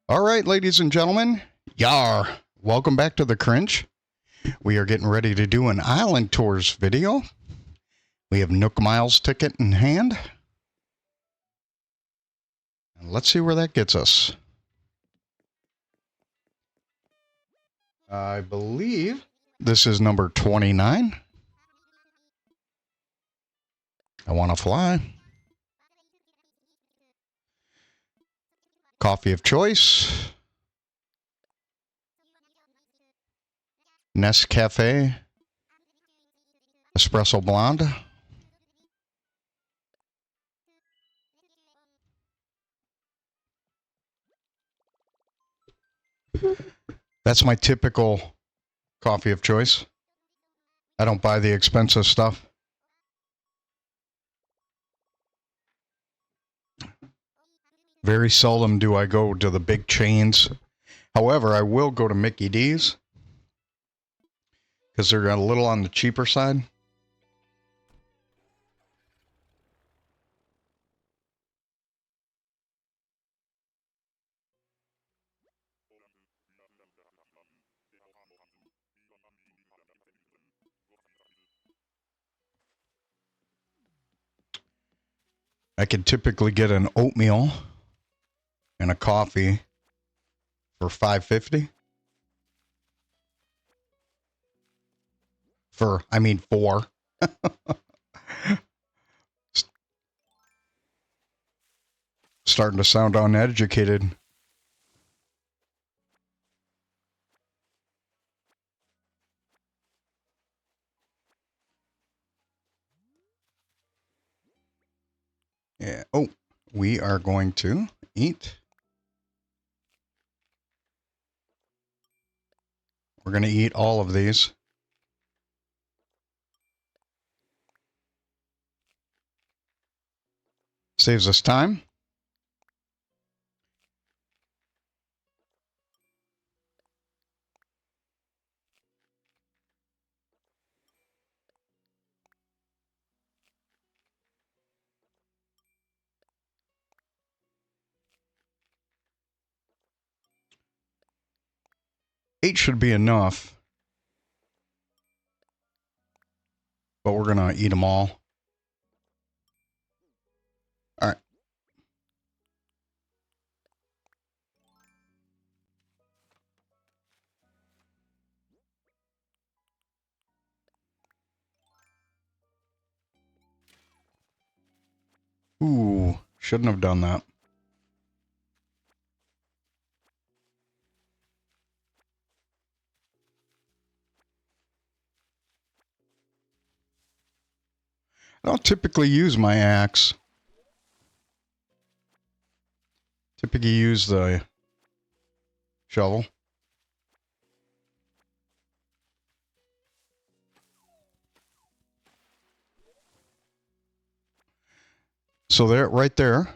All right, ladies and gentlemen, yar, welcome back to the Cringe. We are getting ready to do an Island Tours video. We have Nook Miles ticket in hand. And let's see where that gets us. I believe this is number 29. I want to fly. Coffee of choice. Nescafe. Espresso Blonde. That's my typical coffee of choice. I don't buy the expensive stuff. Very seldom do I go to the big chains. However, I will go to Mickey D's because they're a little on the cheaper side. I can typically get an oatmeal and a coffee for $5.50. Four. Starting to sound uneducated. Yeah. Oh, we are going to eat. We're going to eat all of these. Saves us time. Eight should be enough. But we're going to eat them all. All right. Ooh, shouldn't have done that. I don't typically use my axe. Typically use the shovel. So there, right there,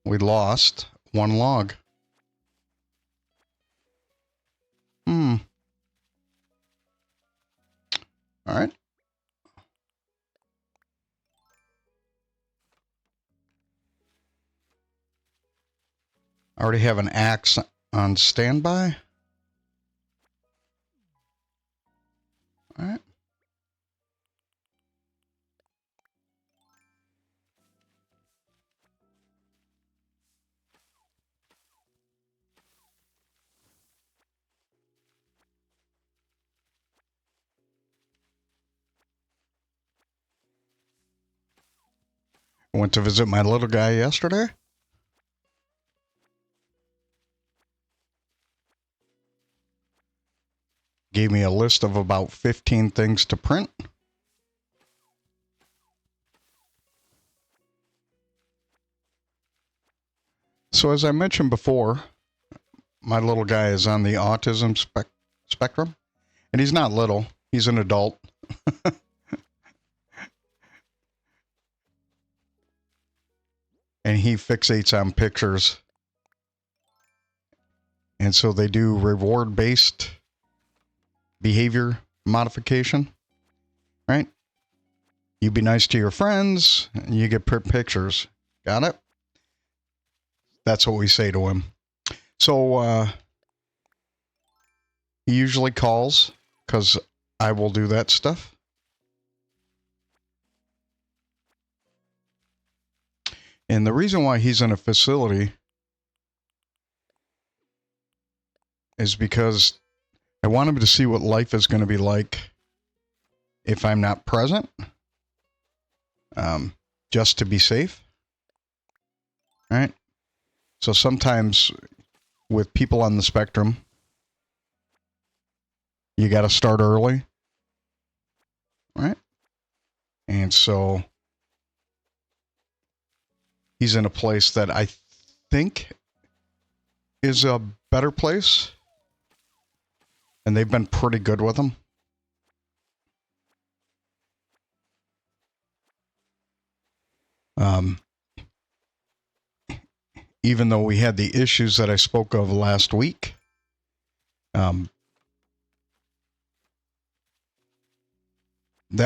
we lost one log. All right. I already have an axe on standby. All right. I went to visit my little guy yesterday. Gave me a list of about 15 things to print. So as I mentioned before, my little guy is on the autism spectrum. And he's not little. He's an adult. And he fixates on pictures. And so they do reward-based behavior modification, right? You be nice to your friends, and you get pictures. Got it? That's what we say to him. So he usually calls because I will do that stuff. And the reason why he's in a facility is because I want him to see what life is going to be like if I'm not present, just to be safe. All right. So sometimes with people on the spectrum, you got to start early. Right. And so he's in a place that I think is a better place. And they've been pretty good with him. Even though we had the issues that I spoke of last week, that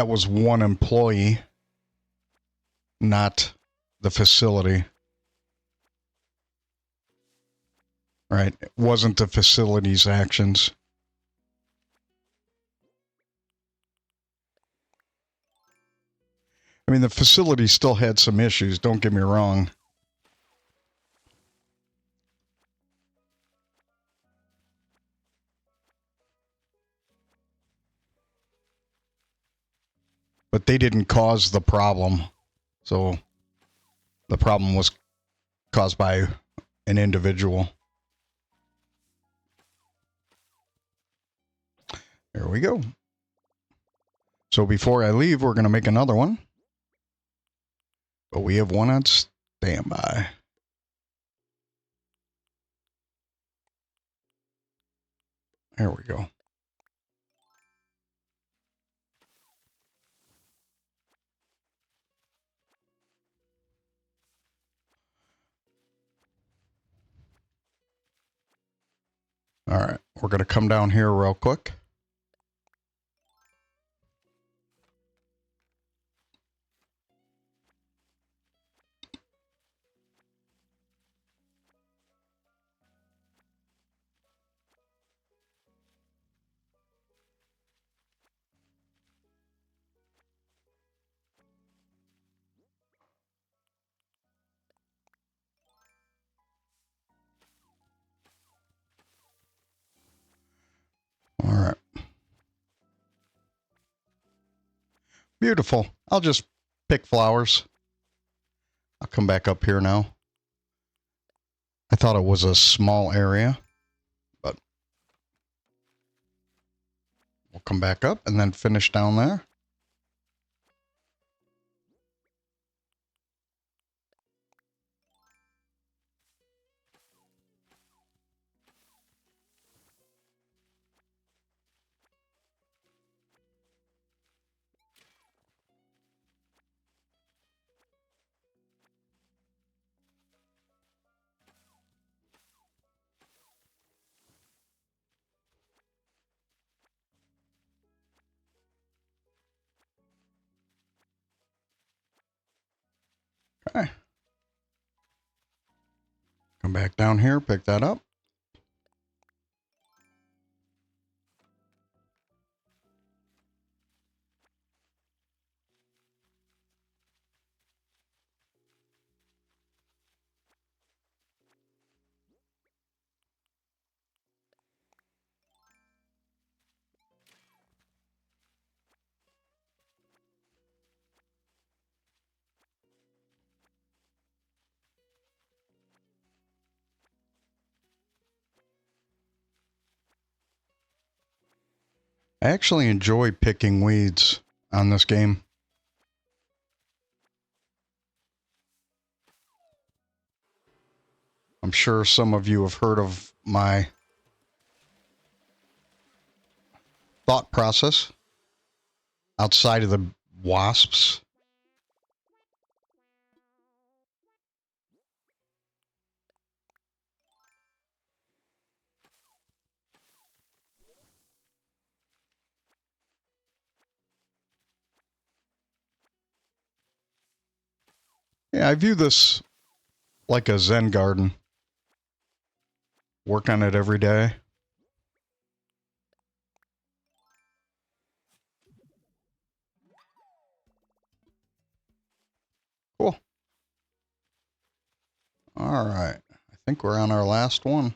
was one employee, not the facility. Right? It wasn't the facility's actions. I mean, the facility still had some issues, don't get me wrong. But they didn't cause the problem. So the problem was caused by an individual. There we go. So before I leave, we're going to make another one. But we have one on standby. There we go. All right, we're going to come down here real quick. All right. Beautiful. I'll just pick flowers. I'll come back up here now. I thought it was a small area, but we'll come back up and then finish down there. Okay. Come back down here, pick that up. I actually enjoy picking weeds on this game. I'm sure some of you have heard of my thought process outside of the wasps. Yeah, I view this like a Zen garden work on it every day. Cool. All right. I think we're on our last one.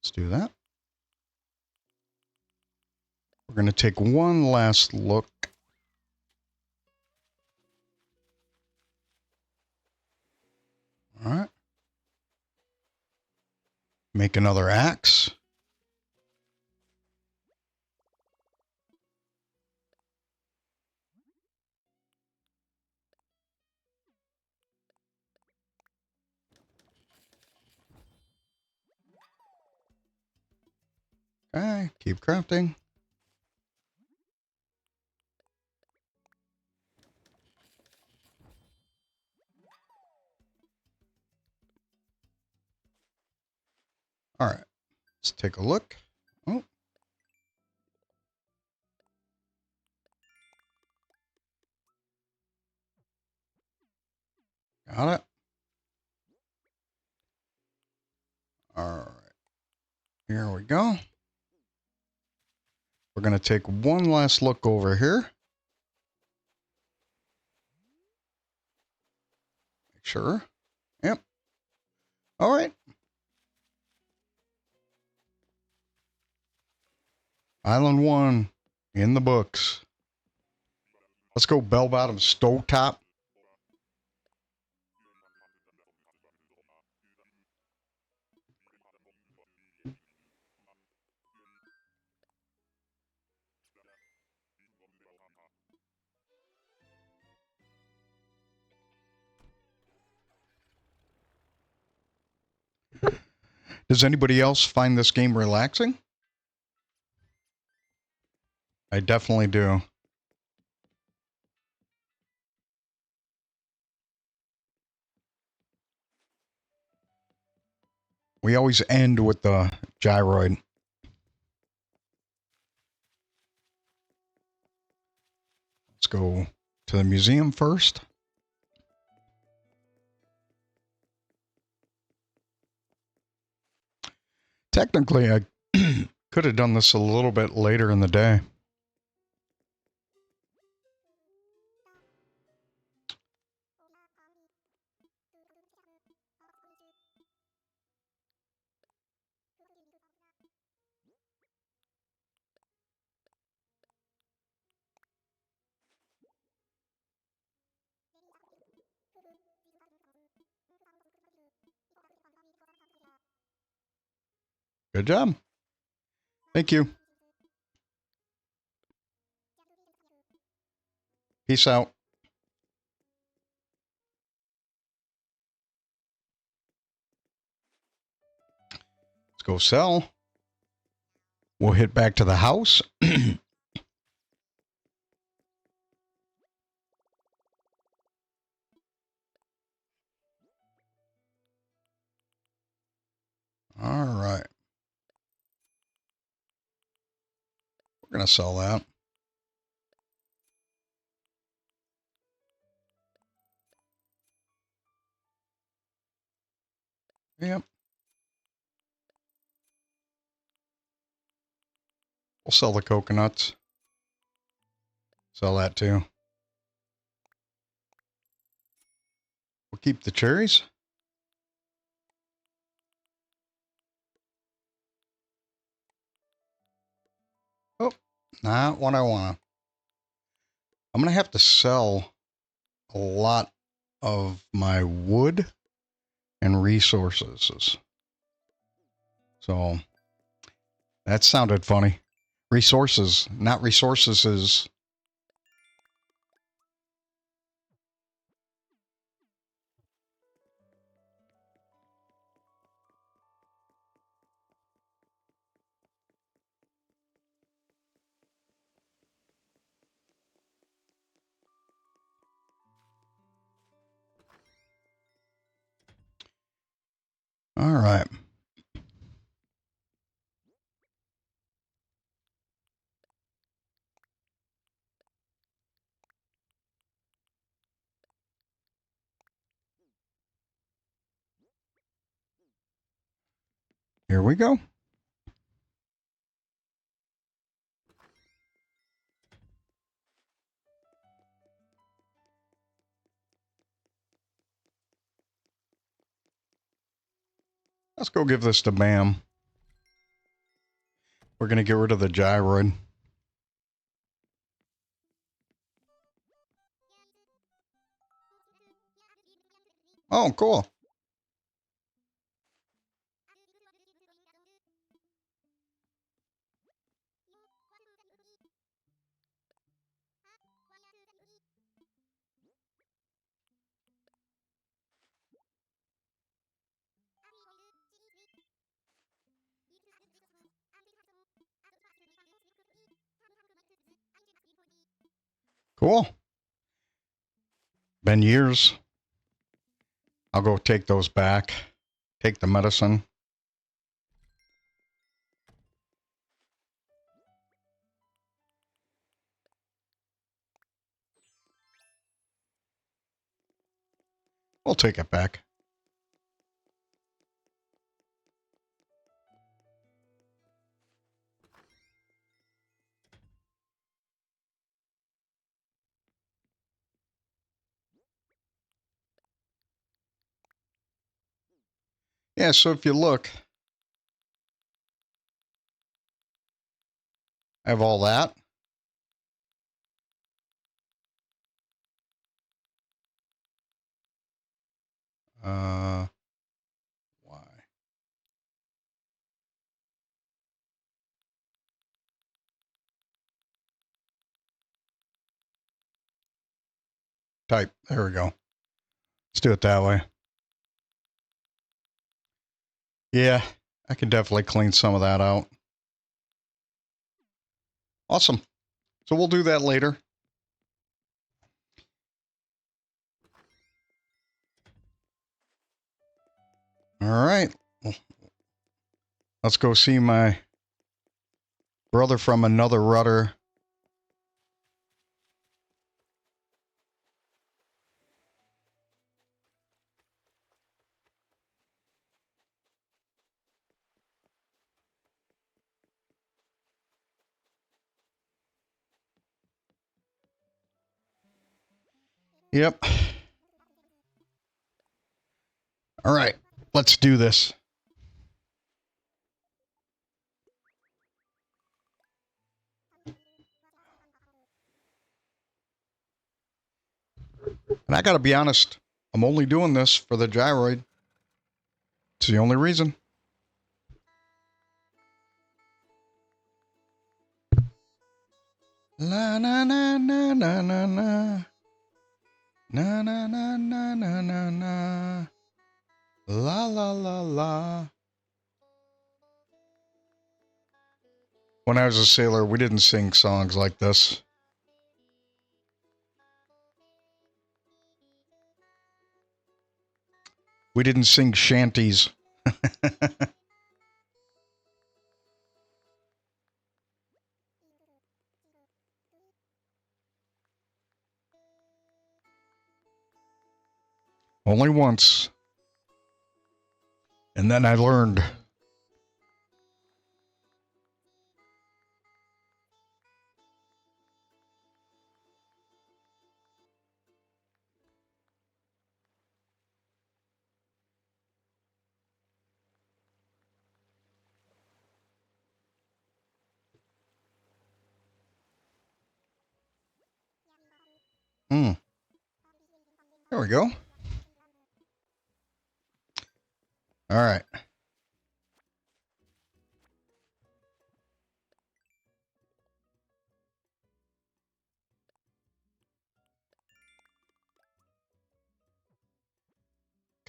Let's do that. We're going to take one last look. All right. Make another axe. Okay, keep crafting. All right, let's take a look. Oh. Got it. All right, here we go. We're going to take one last look over here. Make sure. Yep. All right. Island 1 in the books. Let's go bell bottom stovetop. Does anybody else find this game relaxing? I definitely do. We always end with the gyroid. Let's go to the museum first. Technically, I could have done this a little bit later in the day. Good job. Thank you. Peace out. Let's go sell. We'll hit back to the house. All right. We're going to sell that. Yep. We'll sell the coconuts. Sell that too. We'll keep the cherries. Oh, not what I want. I'm going to have to sell a lot of my wood and resources. So that sounded funny. Resources, not resources is. Here we go. Let's go give this to Bam. We're going to get rid of the gyroid. Oh, cool. Cool. Been years. I'll go take those back. Take the medicine. We'll take it back. Yeah, so if you look, I have all that. Why? Type. There we go. Let's do it that way. Yeah, I can definitely clean some of that out. Awesome. So we'll do that later. All right. Let's go see my brother from another rudder. Yep. All right. Let's do this. And I got to be honest, I'm only doing this for the gyroid. It's the only reason. La na na na na na na. Na na na na na na na. La la la la. When I was a sailor, we didn't sing songs like this. We didn't sing shanties. Only once. And then I learned. There we go. All right.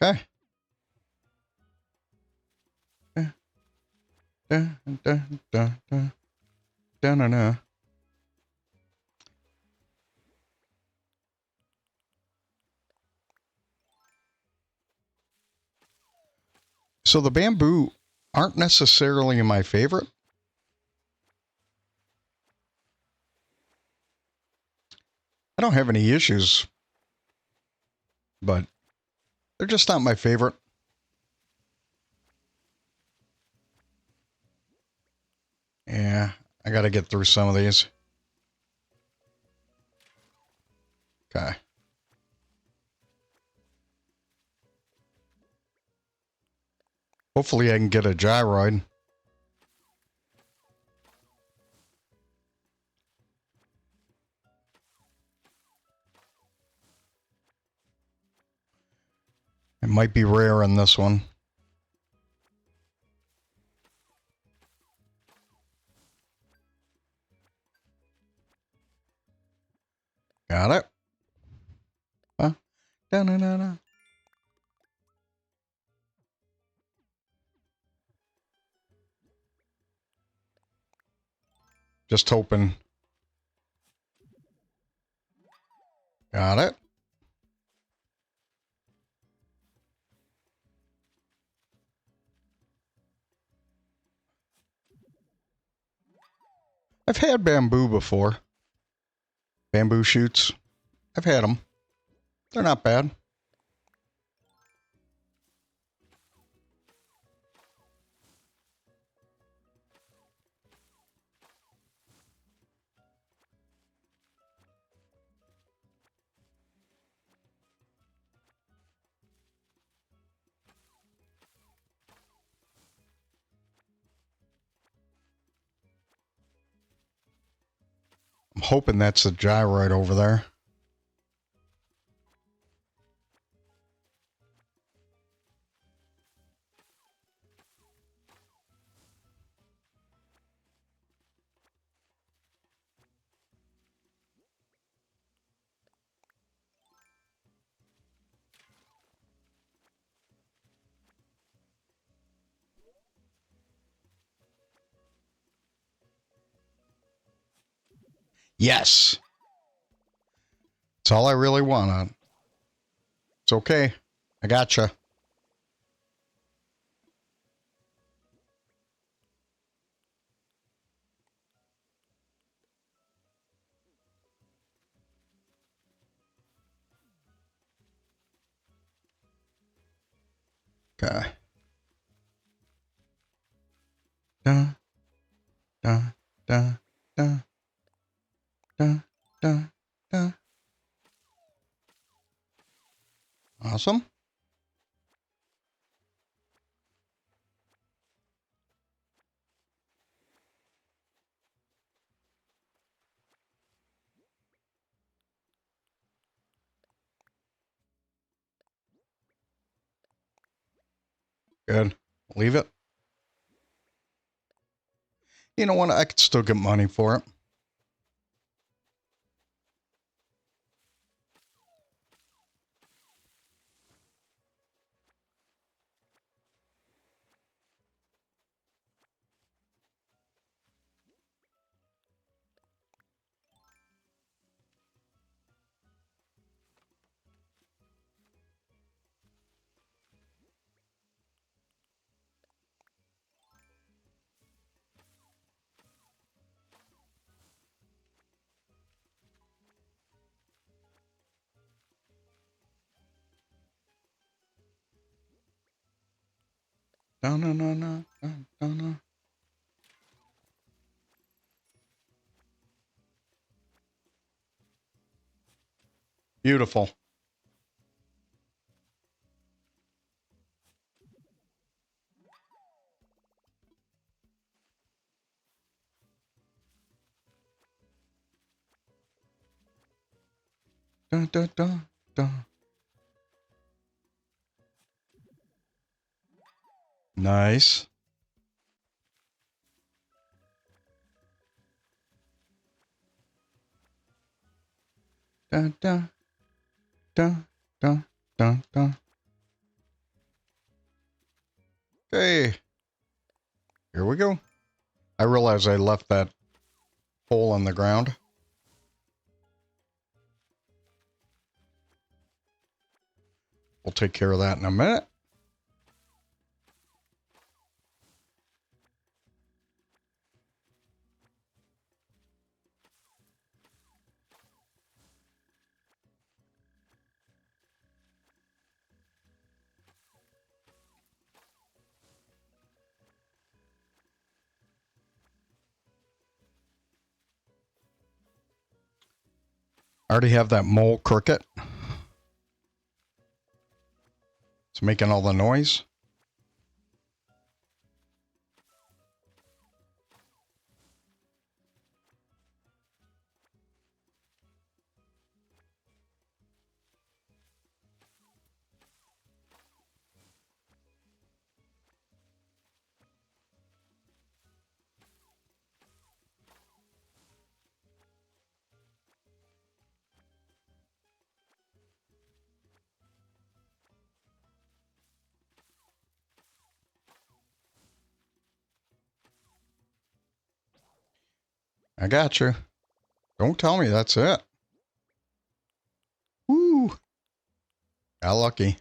Okay. Da, da, da, da, da, da, da. So the bamboo aren't necessarily my favorite. I don't have any issues, but they're just not my favorite. Yeah, I gotta get through some of these. Okay. Hopefully I can get a gyroid. It might be rare in this one. Got it. Huh? Da-na-na-na. Just hoping. Got it. I've had bamboo before. Bamboo shoots. I've had them. They're not bad. I'm hoping that's the gyroid over there. Yes. That's all I really want. It's okay. I gotcha. Okay. Dun, dun, dun, dun, dun, dun, dun. Awesome. Good. Leave it. You know what? I could still get money for it. No, no, no, no, no, no, no. Beautiful. Dun, dun, dun, dun. Nice. Dun, dun, dun, dun, dun, dun. Okay. Here we go. I realize I left that hole in the ground. We'll take care of that in a minute. already have that mole cricket. It's making all the noise. I got you. Don't tell me that's it. Woo! Got lucky.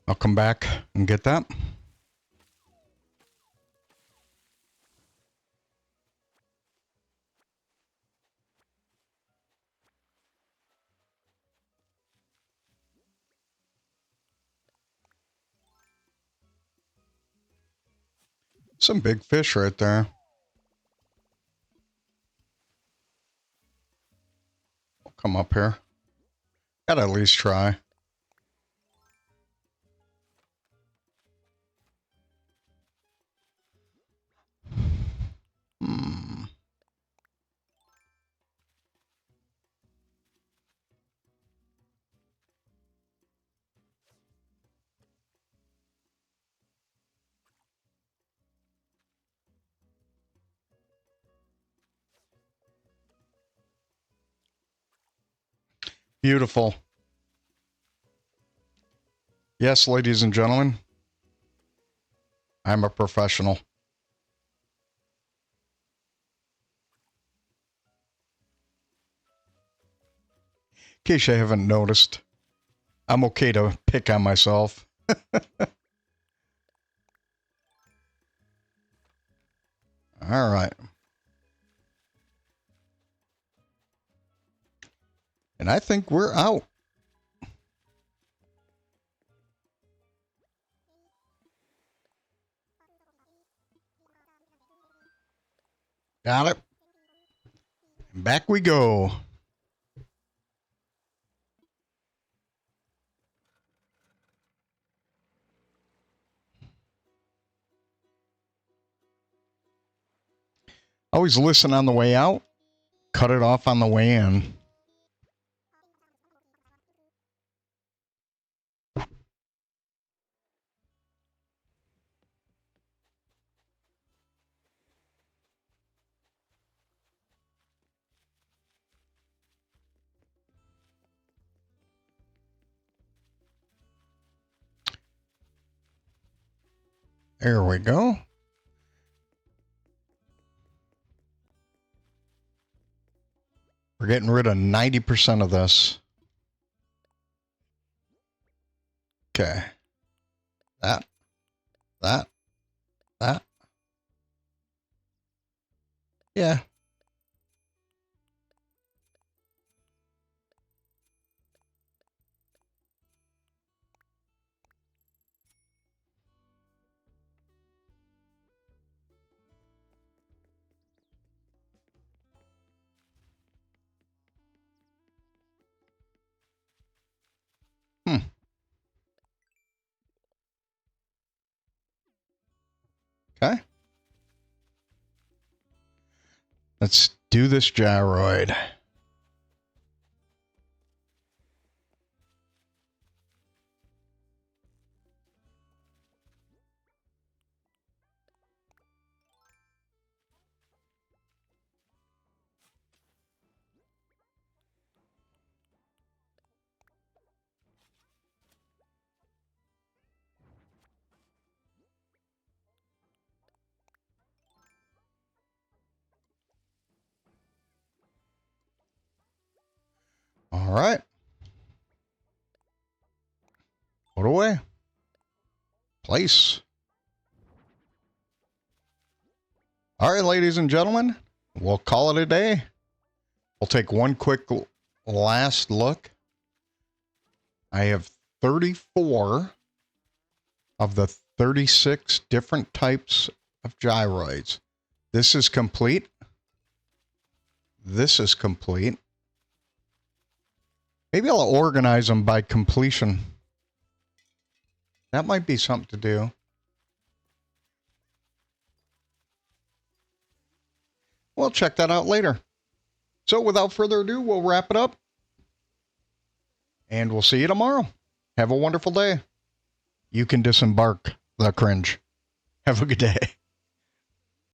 I'll come back and get that. Some big fish right there. I'll come up here. Gotta at least try. Hmm. Beautiful. Yes, ladies and gentlemen, I'm a professional. In case you haven't noticed, I'm okay to pick on myself. All right. And I think we're out. Got it. Back we go. Always listen on the way out, cut it off on the way in. There we go. We're getting rid of 90% of this. Okay. That. Yeah. Okay. Let's do this gyroid. All right. Put away. Place. All right, ladies and gentlemen, we'll call it a day. We'll take one quick last look. I have 34 of the 36 different types of gyroids. This is complete. This is complete. Maybe I'll organize them by completion. That might be something to do. We'll check that out later. So without further ado, we'll wrap it up. And we'll see you tomorrow. Have a wonderful day. You can disembark the cringe. Have a good day.